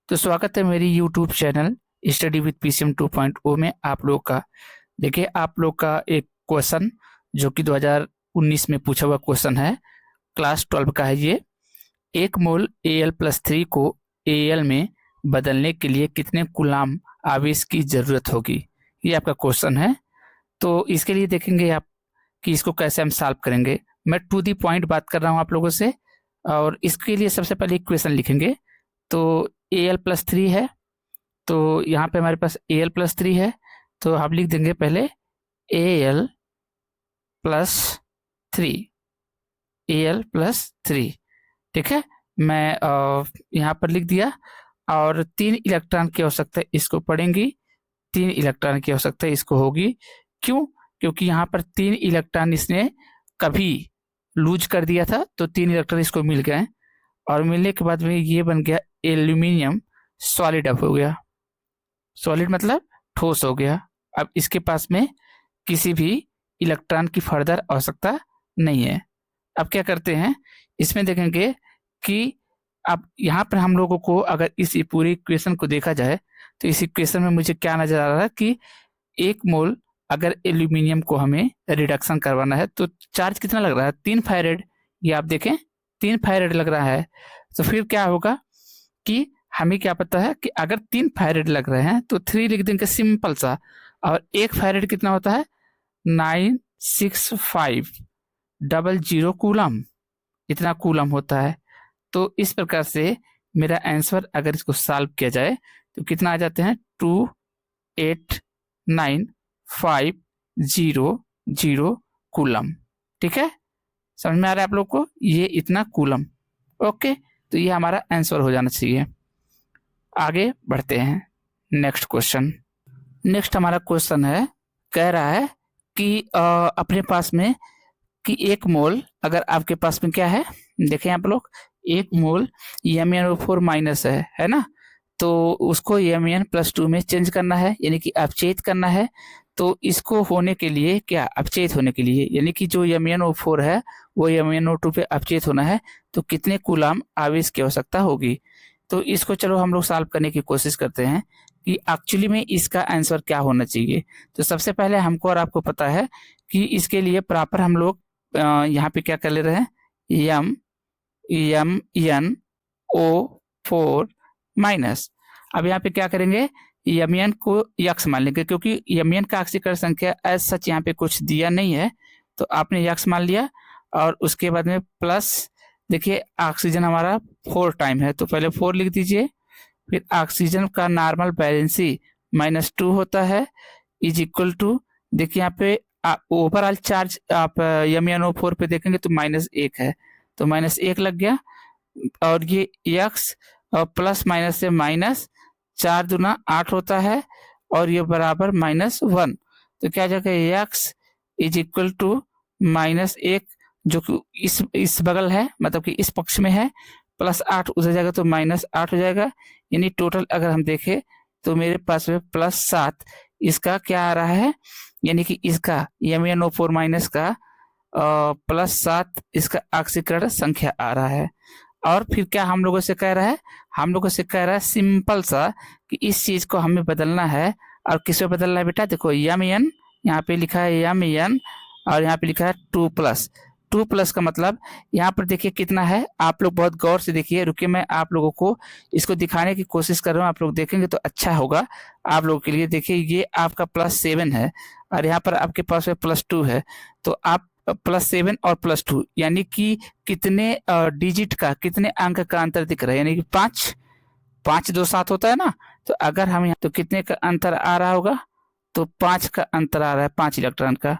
तो स्वागत है मेरी YouTube channel study with PCM 2.0 में आप लोग का। देखिए आप लोग का एक क्वेश्चन जो कि 2019 में पूछा हुआ क्वेश्चन है, क्लास 12 का है ये। एक मोल Al+3 को Al में बदलने के लिए कितने कूलाम आवेश की जरूरत होगी, ये आपका क्वेश्चन है। तो इसके लिए देखेंगे आप कि इसको कैसे हम सॉल्व करेंगे। मैं टू दी पॉइंट बात कर रहा हूँ आप लोगों से, और इसके लिए सबसे पहले इक्वेशन लिखेंगे। तो Al+3 है, तो यहाँ पे हमारे पास Al+3 है, तो हम लिख देंगे पहले Al+3, Al+3। ठीक है, मैं यहाँ पर लिख दिया। और 3 इलेक्ट्रॉन की आवश्यकता इसको पड़ेंगी, 3 इलेक्ट्रॉन की आवश्यकता इसको होगी। क्यों? क्योंकि यहाँ पर 3 इलेक्ट्रॉन इसने कभी लूज कर दिया था, तो 3 इलेक्ट्रॉन इसको मिल गए, और मिलने के बाद में ये बन गया एल्यूमिनियम सॉलिड अप हो गया। सॉलिड मतलब ठोस हो गया। अब इसके पास में किसी भी इलेक्ट्रॉन की फर्दर आवश्यकता नहीं है। अब क्या करते हैं, इसमें देखेंगे कि अब यहाँ पर हम लोगों को अगर इस पूरी इक्वेशन को देखा जाए तो इस इक्वेशन में मुझे क्या नजर आ रहा है कि 1 मोल अगर एल्यूमिनियम को हमें रिडक्शन करवाना है तो चार्ज कितना लग रहा है, 3 फारेड। ये आप देखें 3 फारेड लग रहा है। तो फिर क्या होगा कि हमें क्या पता है कि अगर 3 फारेड लग रहे हैं तो 3 लिख देंगे सिंपल सा, और 1 फारेड कितना होता है 96500 कूलम, इतना कूलम होता है। तो इस प्रकार से मेरा आंसर अगर इसको सॉल्व किया जाए तो कितना आ जाते हैं 28950 कूलम। ठीक है, समझ में आ रहा है आप लोग को, ये इतना कूलम। ओके, तो ये हमारा आंसर हो जाना चाहिए। आगे बढ़ते हैं, नेक्स्ट क्वेश्चन। नेक्स्ट हमारा क्वेश्चन है, कह रहा है कि अपने पास में कि 1 मोल अगर आपके पास में क्या है, देखें आप लोग 1 मोल MnO4 माइनस है ना, तो उसको Mn+2 में चेंज करना है, यानी कि अपचयित करना है। तो इसको होने के लिए क्या, अपचयित होने के लिए, यानी कि जो MnO4 है वो MnO2 पे अपचयित होना है, तो कितने कूलाम आवेश की आवश्यकता होगी। तो इसको चलो हम लोग सॉल्व करने की कोशिश करते हैं कि एक्चुअली में इसका आंसर क्या होना चाहिए। तो सबसे पहले हमको और आपको पता है कि इसके लिए प्रॉपर हम लोग यहाँ पे क्या कर ले रहे हैं, MnO4 माइनस। अब यहाँ पे क्या करेंगे, Mn को यक्स मान लेंगे, क्योंकि Mn का ऑक्सीकरण संख्या एज सच यहाँ पे कुछ दिया नहीं है, तो आपने यक्स मान लिया। और उसके बाद में प्लस, देखिए ऑक्सीजन हमारा 4 टाइम है, तो पहले 4 लिख दीजिए। फिर ऑक्सीजन का नॉर्मल बैलेंसी -2 होता है, इज इक्वल टू, देखिए यहाँ पे ओवरऑल चार्ज आप MnO4 पे देखेंगे तो -1 है, तो -1 लग गया। और ये यक्स और प्लस माइनस से माइनस, 4 दूना 8 होता है, और ये बराबर -1। तो क्या जाएगा, यक्स इज इक्वल टू -1, जो कि इस बगल है, मतलब कि इस पक्ष में है, +8 उधर जाएगा तो -8 हो जाएगा। यानी टोटल अगर हम देखें तो मेरे पास में +7 इसका क्या आ रहा है, यानी कि इसका MnO4 माइनस का +7 इसका ऑक्सीकरण संख्या आ रहा है। और फिर क्या हम लोगों से कह रहा है, हम लोगों से कह रहा है सिंपल सा कि इस चीज को हमें बदलना है। और किसमें बदलना है बेटा, देखो Mn यहाँ पे लिखा है Mn, और यहाँ पे लिखा है 2+। का मतलब यहाँ पर देखिए कितना है, आप लोग बहुत गौर से देखिए, रुकिए मैं आप लोगों को इसको दिखाने की कोशिश कर रहा हूँ, आप लोग देखेंगे तो अच्छा होगा आप लोगों के लिए। देखिए ये आपका +7 है, और यहाँ पर आपके पास में +2 है, तो आप +7 और +2 यानी कि कितने डिजिट का, कितने अंक का अंतर दिख रहा है, यानी कि 5 2 7 होता है ना। तो अगर हम यहाँ, तो कितने का अंतर आ रहा होगा, तो 5 का अंतर आ रहा है, 5 इलेक्ट्रॉन का।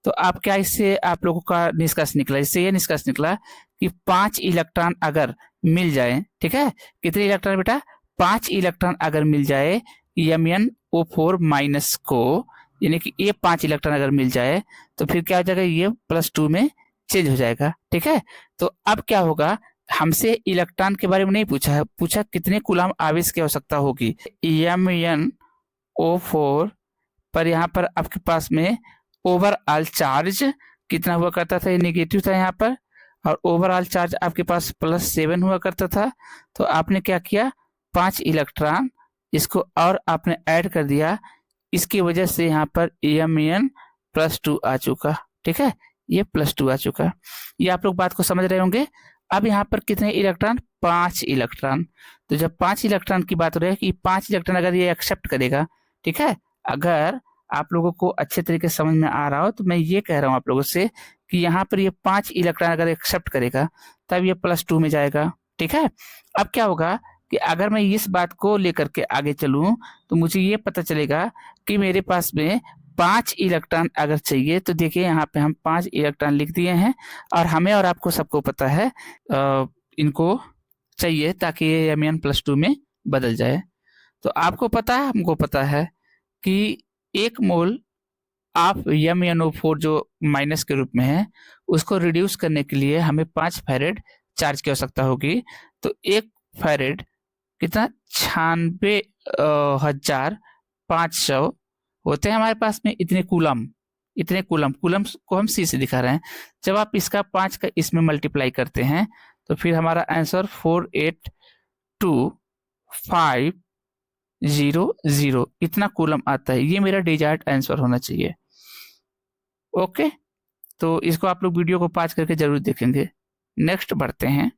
तो आप क्या, इससे आप लोगों का निष्कर्ष निकला, इससे ये निष्कर्ष निकला कि 5 इलेक्ट्रॉन अगर मिल जाए, ठीक है, कितने इलेक्ट्रॉन बेटा, 5 इलेक्ट्रॉन अगर मिल जाए MnO4 माइनस को, यानी कि ये 5 इलेक्ट्रॉन अगर मिल जाए तो फिर क्या हो जाएगा, ये +2 में चेंज हो जाएगा। ठीक है, तो अब क्या होगा, हमसे इलेक्ट्रॉन के बारे में नहीं पूछा है, पूछा कितने कूलाम आवेश की आवश्यकता होगी। MnO4 पर यहाँ पर आपके पास में ओवरऑल चार्ज कितना हुआ करता था, ये नेगेटिव था यहाँ पर, और ओवरऑल चार्ज आपके पास +7 हुआ करता था। तो आपने क्या किया, 5 इलेक्ट्रॉन इसको और आपने ऐड कर दिया, इसकी वजह से यहाँ पर Mn+2 आ चुका। ठीक है, ये +2 आ चुका। ये आप लोग बात को समझ रहे होंगे। अब यहाँ पर कितने इलेक्ट्रॉन? 5 इलेक्ट्रॉन। तो जब 5 इलेक्ट्रॉन की बात हो रही है कि 5 इलेक्ट्रॉन अगर ये एक्सेप्ट करेगा, ठीक है, अगर आप लोगों को अच्छे तरीके से समझ में आ रहा हो तो मैं ये कह रहा हूँ आप लोगों से कि यहाँ पर ये 5 इलेक्ट्रॉन अगर एक्सेप्ट करेगा तब ये +2 में जाएगा। ठीक है, अब क्या होगा कि अगर मैं इस बात को लेकर के आगे चलूं तो मुझे ये पता चलेगा कि मेरे पास में 5 इलेक्ट्रॉन अगर चाहिए तो देखिए यहाँ पे हम 5 इलेक्ट्रॉन लिख दिए हैं और हमें और आपको सबको पता है इनको चाहिए ताकि ये Mn+2 में बदल जाए। तो आपको पता है, हमको पता है कि 1 मोल ऑफ MnO4 जो माइनस के रूप में है उसको रिड्यूस करने के लिए हमें 5 फैरेड चार्ज की आवश्यकता होगी। तो 1 फैरेड कितना? 96,500 होते हैं हमारे पास में। इतने कूलम को हम C से दिखा रहे हैं। जब आप इसका 5 का इसमें मल्टीप्लाई करते हैं तो फिर हमारा आंसर 482,500 इतना कूलम आता है। ये मेरा डिजायर्ड आंसर होना चाहिए। ओके, तो इसको आप लोग वीडियो को पॉज करके जरूर देखेंगे। नेक्स्ट बढ़ते हैं।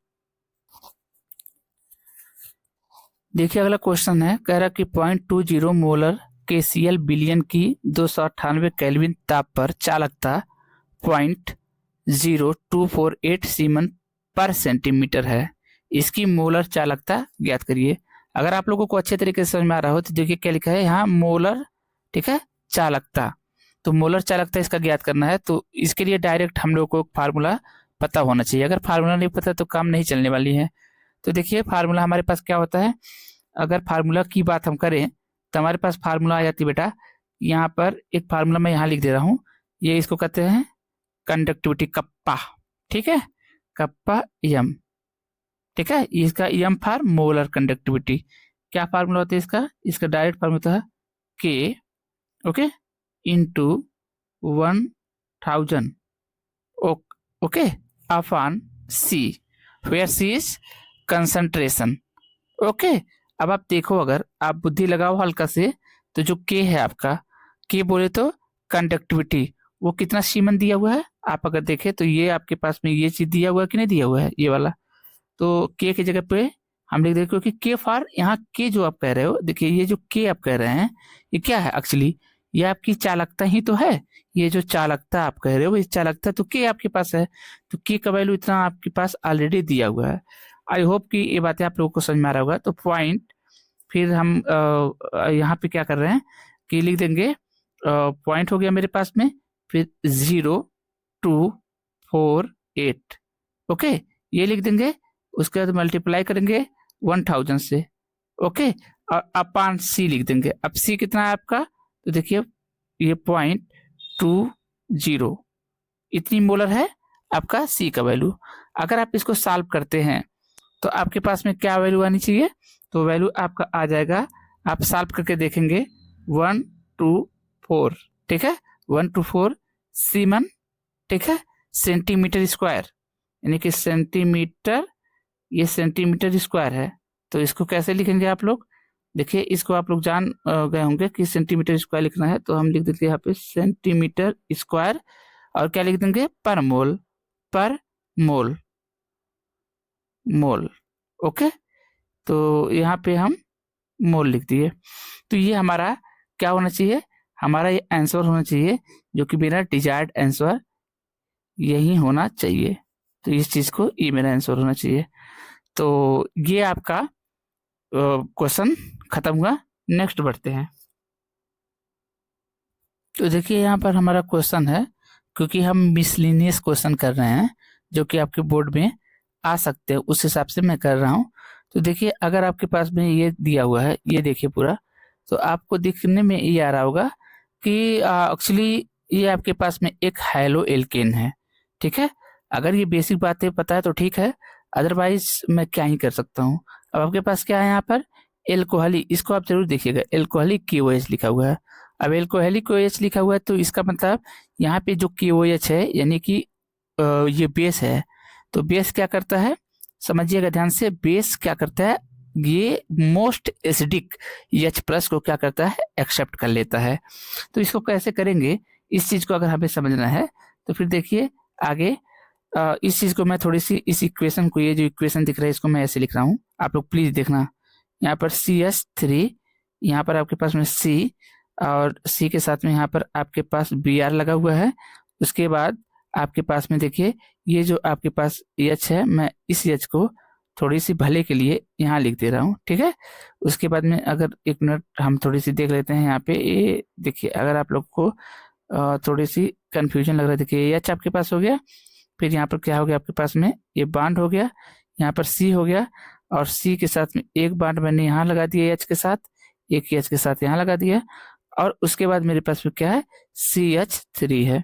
देखिए अगला क्वेश्चन है, कह रहा कि 0.20 मोलर KCl विलयन की 298 केल्विन ताप पर चालकता 0.0248 सीमन पर सेंटीमीटर है। इसकी मोलर चालकता ज्ञात करिए। अगर आप लोगों को अच्छे तरीके से समझ में आ रहा हो तो देखिए क्या लिखा है यहाँ, मोलर, ठीक है, चालकता। तो मोलर चालकता इसका ज्ञात करना है। तो इसके लिए डायरेक्ट हम लोग को फार्मूला पता होना चाहिए। अगर फार्मूला नहीं पता तो काम नहीं चलने वाली है। तो देखिए फार्मूला हमारे पास क्या होता है। अगर फार्मूला की बात हम करें तो हमारे पास फार्मूला आ जाती है बेटा, यहाँ पर एक फार्मूला मैं यहाँ लिख दे रहा हूँ। ये इसको कहते हैं कंडक्टिविटी, कप्पा। ठीक है, कप्पा M। ठीक है, इसका M फॉर मोलर कंडक्टिविटी। क्या फार्मूला होता है इसका? इसका डायरेक्ट फार्मूला है K, okay, into 1000, okay, upon C, where C is concentration. Okay, अब आप देखो, अगर आप बुद्धि लगाओ हल्का से, तो जो K है आपका, K बोले तो कंडक्टिविटी, वो कितना सीमन दिया हुआ है। आप अगर देखें तो ये आपके पास में ये चीज दिया हुआ है कि नहीं दिया हुआ है, ये वाला। तो K की जगह पे हम लिख दें, क्योंकि K फॉर यहाँ K जो आप कह रहे हो, देखिए ये जो K आप कह रहे हैं ये क्या है एक्चुअली, ये आपकी चालकता ही तो है। ये जो चालकता आप कह रहे हो, ये चालकता तो K आपके पास है। तो K का वैल्यू इतना आपके पास ऑलरेडी दिया हुआ है। आई होप कि ये बातें आप लोगों को समझ में आ रहा होगा। तो पॉइंट, फिर हम यहाँ पे क्या कर रहे हैं कि लिख देंगे, पॉइंट हो गया मेरे पास में, फिर 0.248, ओके, ये लिख देंगे। उसके बाद मल्टीप्लाई करेंगे 1000 से, ओके, और अपॉन C लिख देंगे। अब C कितना है आपका? तो देखिए ये 0.20 इतनी मोलर है आपका C का वैल्यू। अगर आप इसको सॉल्व करते हैं तो आपके पास में क्या वैल्यू आनी चाहिए? तो वैल्यू आपका आ जाएगा, आप सॉल्व करके देखेंगे, 124, ठीक है, 124 सीमन, ठीक है, सेंटीमीटर स्क्वायर, यानी कि सेंटीमीटर, ये सेंटीमीटर स्क्वायर है। तो इसको कैसे लिखेंगे आप लोग? देखिए इसको आप लोग जान गए होंगे कि सेंटीमीटर स्क्वायर लिखना है। तो हम लिख देंगे यहाँ पे सेंटीमीटर स्क्वायर, और क्या लिख देंगे? पर मोल, पर मोल, मोल, ओके। तो यहाँ पे हम मोल लिख दिए। तो ये हमारा क्या होना चाहिए? हमारा ये आंसर होना चाहिए, जो कि मेरा डिजायर्ड आंसर यही होना चाहिए। तो इस चीज को, ये मेरा आंसर होना चाहिए। तो ये आपका क्वेश्चन खत्म हुआ। नेक्स्ट बढ़ते हैं। तो देखिए यहाँ पर हमारा क्वेश्चन है, क्योंकि हम मिसलिनियस क्वेश्चन कर रहे हैं जो कि आपके बोर्ड में आ सकते हैं, उस हिसाब से मैं कर रहा हूँ। तो देखिए अगर आपके पास में ये दिया हुआ है, ये देखिए पूरा, तो आपको दिखने में ये आ रहा होगा कि एक्चुअली ये आपके पास में एक हैलो एल्केन है, ठीक है। अगर ये बेसिक बातें पता है तो ठीक है, अदरवाइज मैं क्या ही कर सकता हूँ। अब आपके पास क्या है यहाँ पर? एल्कोहलिक, इसको आप जरूर देखिएगा, एल्कोहलिक KOH लिखा हुआ है। अब एल्कोहलिक KOH लिखा हुआ है तो इसका मतलब यहाँ पे जो KOH है, यानी कि ये बेस है। तो बेस क्या करता है, समझिएगा ध्यान से, बेस क्या करता है? ये मोस्ट एसिडिक H+ को क्या करता है, एक्सेप्ट कर लेता है। तो इसको कैसे करेंगे, इस चीज को अगर हमें समझना है तो फिर देखिए आगे इस चीज को मैं थोड़ी सी इस इक्वेशन को, ये जो इक्वेशन दिख रहा है इसको मैं ऐसे लिख रहा हूँ, आप लोग प्लीज देखना। यहाँ पर CH3, यहाँ पर आपके पास में C, और C के साथ में यहाँ पर आपके पास Br लगा हुआ है। उसके बाद आपके पास में देखिए ये जो आपके पास H है, मैं इस H को थोड़ी सी भले के लिए यहाँ लिख दे रहा हूँ, ठीक है। उसके बाद में अगर एक मिनट हम थोड़ी सी देख लेते हैं यहाँ पे, ये देखिए अगर आप लोग को थोड़ी सी कंफ्यूजन लग रहा है, देखिए H आपके पास हो गया, फिर यहाँ पर क्या हो गया आपके पास में, ये बॉन्ड हो गया, यहाँ पर C हो गया, और C के साथ में एक बॉन्ड मैंने यहाँ लगा दिया H के साथ, एक H के साथ यहाँ लगा दिया, और उसके बाद मेरे पास में क्या है, CH3 है।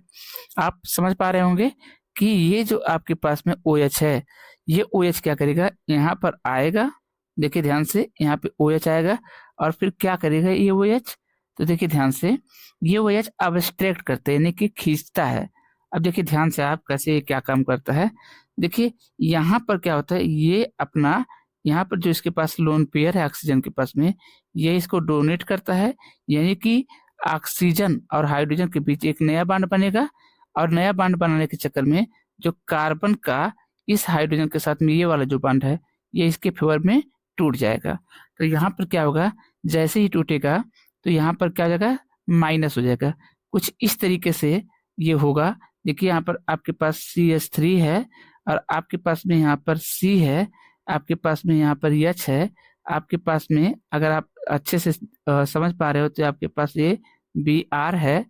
आप समझ पा रहे होंगे कि ये जो आपके पास में OH है, ये OH क्या करेगा, यहाँ पर आएगा, देखिए ध्यान से, यहाँ पे OH आएगा और फिर क्या करेगा ये OH, तो देखिए ध्यान से, ये OH अब्स्ट्रैक्ट करते हैं, यानी कि खींचता है। अब देखिए ध्यान से आप कैसे ये क्या काम करता है, देखिए यहाँ पर क्या होता है, ये अपना यहाँ पर जो इसके पास लोन पेयर है ऑक्सीजन के पास में, ये इसको डोनेट करता है, यानी कि ऑक्सीजन और हाइड्रोजन के बीच एक नया बॉन्ड बनेगा, और नया बॉन्ड बनाने के चक्कर में जो कार्बन का इस हाइड्रोजन के साथ में ये वाला जो बॉन्ड है, ये इसके फेवर में टूट जाएगा। तो यहाँ पर क्या होगा, जैसे ही टूटेगा तो यहाँ पर क्या हो जाएगा, माइनस हो जाएगा। कुछ इस तरीके से ये होगा। देखिए यहाँ पर आपके पास CH3 है, और आपके पास में यहाँ पर C है, आपके पास में यहाँ पर H है, आपके पास में अगर आप अच्छे से समझ पा रहे हो तो आपके पास ये Br है,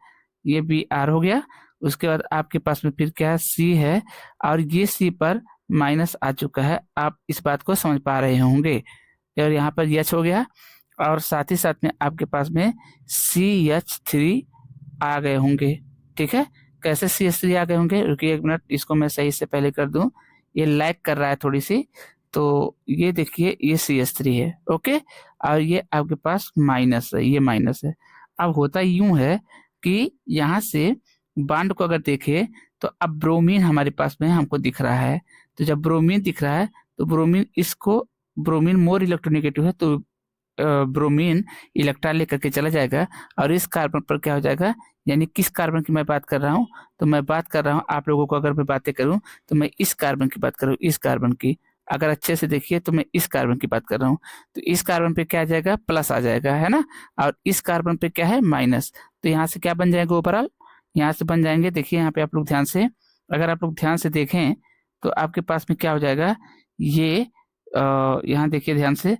ये Br हो गया। उसके बाद आपके पास में फिर क्या है, C है, और ये C पर माइनस आ चुका है, आप इस बात को समझ पा रहे होंगे। और यहाँ पर H हो गया, और साथ ही साथ में आपके पास में CH3 आ गए होंगे, ठीक है। कैसे CH3 आ गए होंगे, रुकिए एक मिनट, इसको मैं सही से पहले कर दूं, ये लैग कर रहा है थोड़ी सी। तो ये देखिए ये CH3 है, ओके, और ये आपके पास माइनस है, ये माइनस है। अब होता यूं है कि यहाँ से बॉन्ड को अगर देखें तो अब ब्रोमीन हमारे पास में हमको दिख रहा है। तो जब ब्रोमीन दिख रहा है तो ब्रोमीन मोर इलेक्ट्रोनेगेटिव है, तो ब्रोमीन इलेक्ट्रॉन लेकर के चला जाएगा, और इस कार्बन पर क्या हो जाएगा, यानी किस कार्बन की मैं बात कर रहा हूँ, तो मैं बात कर रहा हूँ, आप लोगों को अगर मैं बातें करूँ तो मैं इस कार्बन की बात कर रहा हूँ, इस कार्बन की, अगर अच्छे से देखिए तो मैं इस कार्बन की बात कर रहा हूँ। तो इस कार्बन पे क्या आ जाएगा, प्लस आ जाएगा, है ना, और इस कार्बन पे क्या है, माइनस। तो यहाँ से क्या बन जाएगा ओवरऑल, यहाँ से बन जाएंगे, देखिए यहाँ पे आप लोग ध्यान से, अगर आप लोग ध्यान से देखें तो आपके पास में क्या हो जाएगा, ये यहाँ देखिए ध्यान से,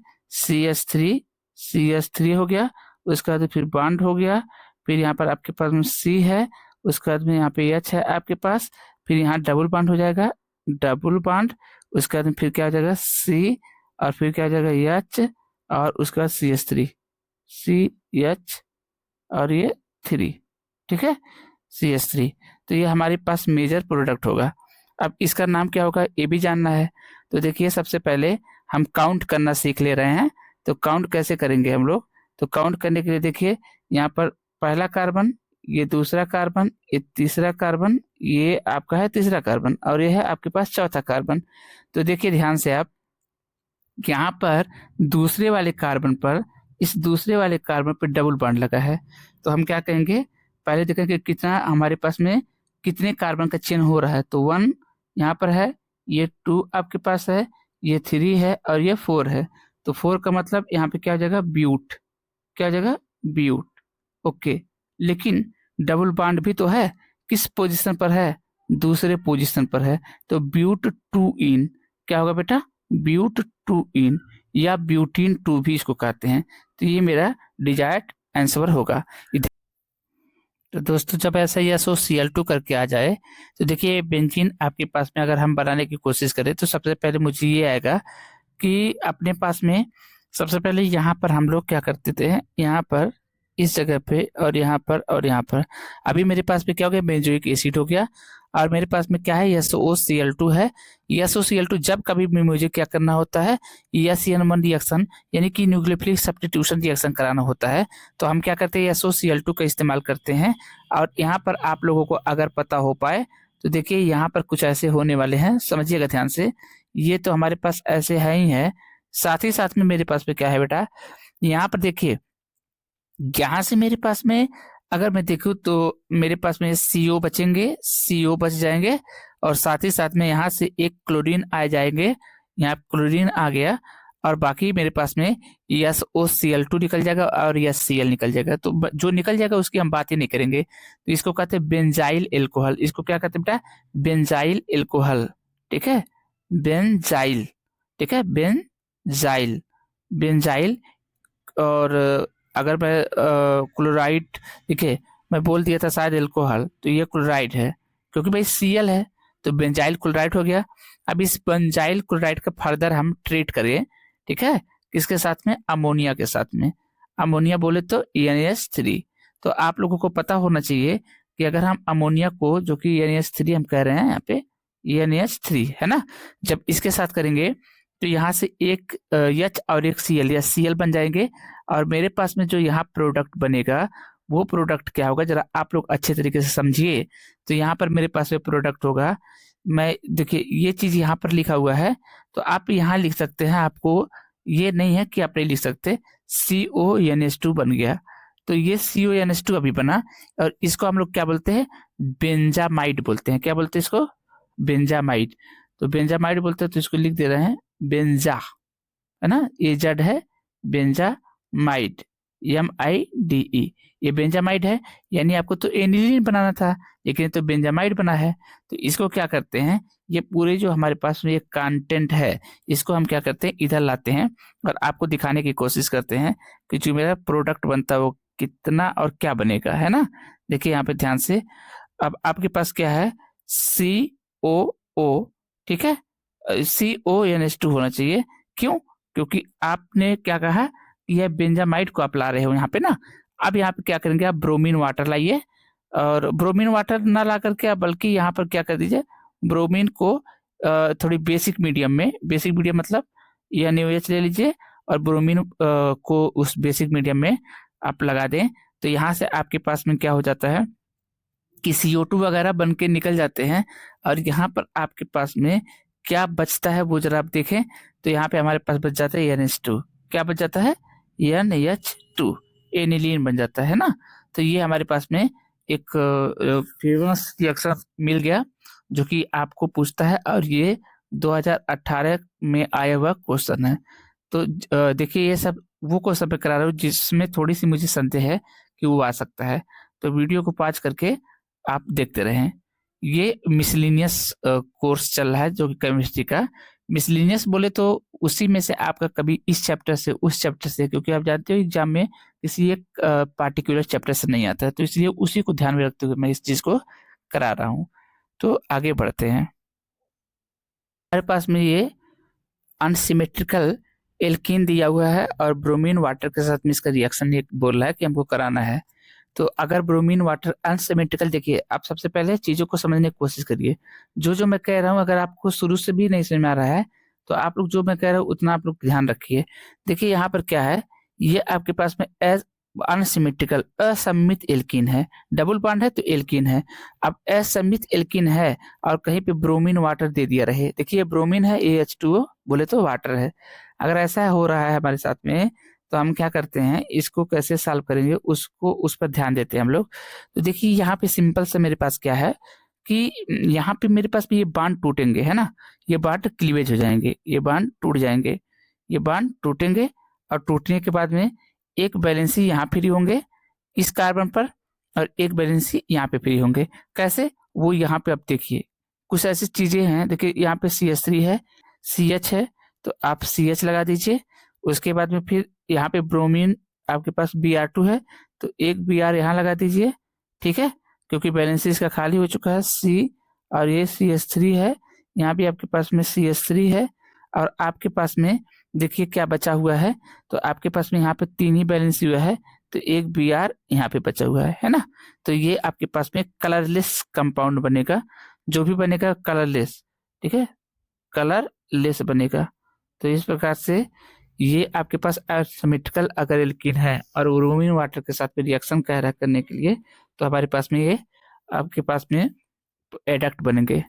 CH3 हो गया, उसके बाद फिर बॉन्ड हो गया, फिर यहाँ पर आपके पास में C है, उसके बाद में यहाँ पे H है आपके पास, फिर यहाँ डबल बॉन्ड हो जाएगा, डबल बॉन्ड, उसके बाद में फिर क्या हो जाएगा C, और फिर क्या हो जाएगा H, और उसके बाद CH3, CH और ये 3, ठीक है, CH3। तो ये हमारे पास मेजर प्रोडक्ट होगा। अब इसका नाम क्या होगा ये भी जानना है। तो देखिए सबसे पहले हम काउंट करना सीख ले रहे हैं, तो काउंट कैसे करेंगे हम लोग, तो काउंट करने के लिए देखिए यहाँ पर पहला कार्बन, ये दूसरा कार्बन, ये तीसरा कार्बन, ये आपका है तीसरा कार्बन, और ये है आपके पास चौथा कार्बन। तो देखिए ध्यान से आप, यहाँ पर दूसरे वाले कार्बन पर, इस दूसरे वाले कार्बन पर डबल बॉन्ड लगा है, तो हम क्या कहेंगे, पहले देखेंगे कितना हमारे पास में कितने कार्बन का चेन हो रहा है। तो 1 यहाँ पर है, ये 2 आपके पास है, ये 3 है, और ये 4 है। तो 4 का मतलब यहाँ पे क्या हो जाएगा, ब्यूट, क्या हो जाएगा, ब्यूट, ओके। लेकिन डबल बॉन्ड भी तो है, किस पोजीशन पर है, दूसरे पोजीशन पर है, तो ब्यूट 2 इन, क्या होगा बेटा, ब्यूट 2 इन, या ब्यूटीन 2 भी इसको कहते हैं। तो ये मेरा डिजायर्ड आंसर होगा। तो दोस्तों जब ऐसा SOCl2 करके आ जाए तो देखिए बेंजीन आपके पास में अगर हम बनाने की कोशिश करें तो सबसे पहले मुझे ये आएगा कि अपने पास में सबसे पहले यहाँ पर हम लोग क्या करते थे, यहाँ पर इस जगह पे और यहाँ पर और यहाँ पर, अभी मेरे पास में क्या हो गया, बेंजोइक एसिड हो गया, और मेरे पास में क्या है, SOCl2 है। SOCl2 जब कभी भी मुझे क्या करना होता है, SN1 रिएक्शन यानी कि न्यूक्लियोफिलिक सब्स्टिट्यूशन रिएक्शन कराना होता है, तो हम क्या करते हैं, SOCl2 का इस्तेमाल करते हैं। और यहाँ पर आप लोगों को अगर पता हो पाए तो देखिए यहाँ पर कुछ ऐसे होने वाले हैं, समझिएगा ध्यान से। ये तो हमारे पास ऐसे है ही है, साथ ही साथ में मेरे पास में क्या है बेटा, यहाँ पर देखिए, यहाँ से मेरे पास में अगर मैं देखूँ तो मेरे पास में CO बचेंगे, CO बच जाएंगे, और साथ ही साथ में यहाँ से एक क्लोरीन आ जाएंगे, यहाँ क्लोरीन आ गया, और बाकी मेरे पास में SOCl2 निकल जाएगा और SCl निकल जाएगा। तो जो निकल जाएगा उसकी हम बात ही नहीं करेंगे। तो इसको कहते हैं बेंजाइल एल्कोहल। इसको क्या कहते हैं बेटा, बेंजाइल एल्कोहल। ठीक है, बेंजाइल, ठीक है, बेंजाइल, बेंजाइल। और अगर मैं क्लोराइड, देखिए मैं बोल दिया था शायद एल्कोहल, तो ये क्लोराइड है क्योंकि भाई Cl है, तो बेंजाइल क्लोराइड हो गया। अब इस बेंजाइल क्लोराइड का फर्दर हम ट्रीट करें, ठीक है, किसके साथ में, अमोनिया के साथ में। अमोनिया बोले तो NH3। तो आप लोगों को पता होना चाहिए कि अगर हम अमोनिया को, जो कि NH3 हम कह रहे हैं यहाँ पे, NH3 है ना, जब इसके साथ करेंगे तो यहाँ से एक H और एक Cl या Cl बन जाएंगे, और मेरे पास में जो यहाँ प्रोडक्ट बनेगा वो प्रोडक्ट क्या होगा, जरा आप लोग अच्छे तरीके से समझिए। तो यहाँ पर मेरे पास में प्रोडक्ट होगा, मैं देखिए ये चीज यहाँ पर लिखा हुआ है, तो आप यहाँ लिख सकते हैं, आपको ये नहीं है कि आप नहीं लिख सकते, CONH2 बन गया। तो ये CONH2 अभी बना, और इसको हम लोग क्या बोलते हैं, बेंजामाइड बोलते हैं। क्या बोलते हैं इसको, बेंजामाइड। तो बेंजामाइड बोलते हैं, तो इसको लिख दे रहे हैं बेंजा, है ना, ये जड़ है, बेंजामाइड, MIDE। ये बेंजामाइड है, यानी आपको तो एनिलीन बनाना था, लेकिन तो बेंजामाइड बना है। तो इसको क्या करते हैं, ये पूरे जो हमारे पास में ये कंटेंट है, इसको हम क्या करते हैं, इधर लाते हैं, और आपको दिखाने की कोशिश करते हैं कि जो मेरा प्रोडक्ट बनता है वो कितना और क्या बनेगा, है ना। देखिए यहाँ पे ध्यान से, अब आपके पास क्या है, COO, ठीक है, CONH2 होना चाहिए। क्यों, क्योंकि आपने क्या कहा, यह बेंजामाइड को आप ला रहे हो यहाँ पे ना। अब यहाँ पे क्या करेंगे, आप ब्रोमीन वाटर लाइए, और ब्रोमीन वाटर ना ला करके आप बल्कि यहाँ पर क्या कर दीजिए, ब्रोमीन को थोड़ी बेसिक मीडियम में, बेसिक मीडियम मतलब NaOH ले लीजिए, और ब्रोमीन को उस बेसिक मीडियम में आप लगा दें। तो यहाँ से आपके पास में क्या हो जाता है कि CO2 वगैरह बन के निकल जाते हैं, और यहाँ पर आपके पास में क्या बचता है वो जरा आप देखें। तो यहाँ पे हमारे पास बच जाता है NH2। क्या बच जाता है, NH2, एनिलीन बन जाता है ना। तो ये हमारे पास में एक फेमस रिएक्शन मिल गया, जो कि आपको पूछता है, और ये 2018 में आया हुआ क्वेश्चन है। तो देखिए ये सब वो क्वेश्चन पे करा रहा हूँ जिसमें थोड़ी सी मुझे संदेह है कि वो आ सकता है। तो वीडियो को पॉज करके आप देखते रहें। ये मिसलिनियस कोर्स चल रहा है, जो कि केमिस्ट्री का मिसलिनियस बोले तो उसी में से आपका कभी इस चैप्टर से उस चैप्टर से, क्योंकि आप जानते हो एग्जाम में किसी एक पार्टिकुलर चैप्टर से नहीं आता है, तो इसलिए उसी को ध्यान में रखते हुए मैं इस चीज को करा रहा हूँ। तो आगे बढ़ते हैं। हमारे पास में ये अनसिमेट्रिकल एल्कीन दिया हुआ है, और ब्रोमीन वाटर के साथ में इसका रिएक्शन एक बोल रहा है कि हमको कराना है। तो अगर ब्रोमीन वाटर अनसिमेट्रिकल, देखिए आप सबसे पहले चीजों को समझने की कोशिश करिए। जो मैं कह रहा हूँ, अगर आपको शुरू से भी नहीं समझ में आ रहा है, तो आप लोग जो मैं कह रहा हूँ उतना आप लोग ध्यान रखिए। देखिए यहाँ पर क्या है, ये आपके पास में एज अनसिमेट्रिकल असममित एल्कीन है, डबल बॉन्ड है तो एल्कीन है। अब असममित एल्कीन है और कहीं पे ब्रोमीन वाटर दे दिया रहे, देखिए ब्रोमीन है, AH2O बोले तो वाटर है। अगर ऐसा हो रहा है हमारे साथ में, तो हम क्या करते हैं, इसको कैसे सॉल्व करेंगे उसको, उस पर ध्यान देते हैं हम लोग। तो देखिए यहाँ पे सिंपल से मेरे पास क्या है कि यहाँ पे मेरे पास भी ये बांड टूटेंगे, है ना, ये बांड क्लीवेज हो जाएंगे, ये बांड टूट जाएंगे, ये बांड टूटेंगे, और टूटने के बाद में एक वैलेंसी यहाँ फ्री होंगे इस कार्बन पर, और एक वैलेंसी यहाँ पे फ्री होंगे। कैसे, वो यहाँ पे आप देखिए कुछ ऐसी चीजें हैं। देखिए यहाँ पे CH3 है, CH है, तो आप CH लगा दीजिए। उसके बाद में फिर यहाँ पे ब्रोमीन आपके पास Br2 है, तो एक Br यहाँ लगा दीजिए, ठीक है, क्योंकि बैलेंसी इसका खाली हो चुका है C, और ये CH3 है, यहाँ भी आपके पास में CH3 है, और आपके पास में देखिए क्या बचा हुआ है। तो आपके पास में यहाँ पे 3 ही बैलेंस हुआ है, तो एक Br यहाँ पे बचा हुआ है ना। तो ये आपके पास में कलरलेस कंपाउंड बनेगा, जो भी बनेगा कलरलेस, ठीक है, कलरलेस बनेगा। तो इस प्रकार से ये आपके पास एसिमेट्रिकल अगर एल्कीन है और ब्रोमीन वाटर के साथ में रिएक्शन कह रहा करने के लिए, तो हमारे पास में ये आपके पास में एडक्ट बनेंगे।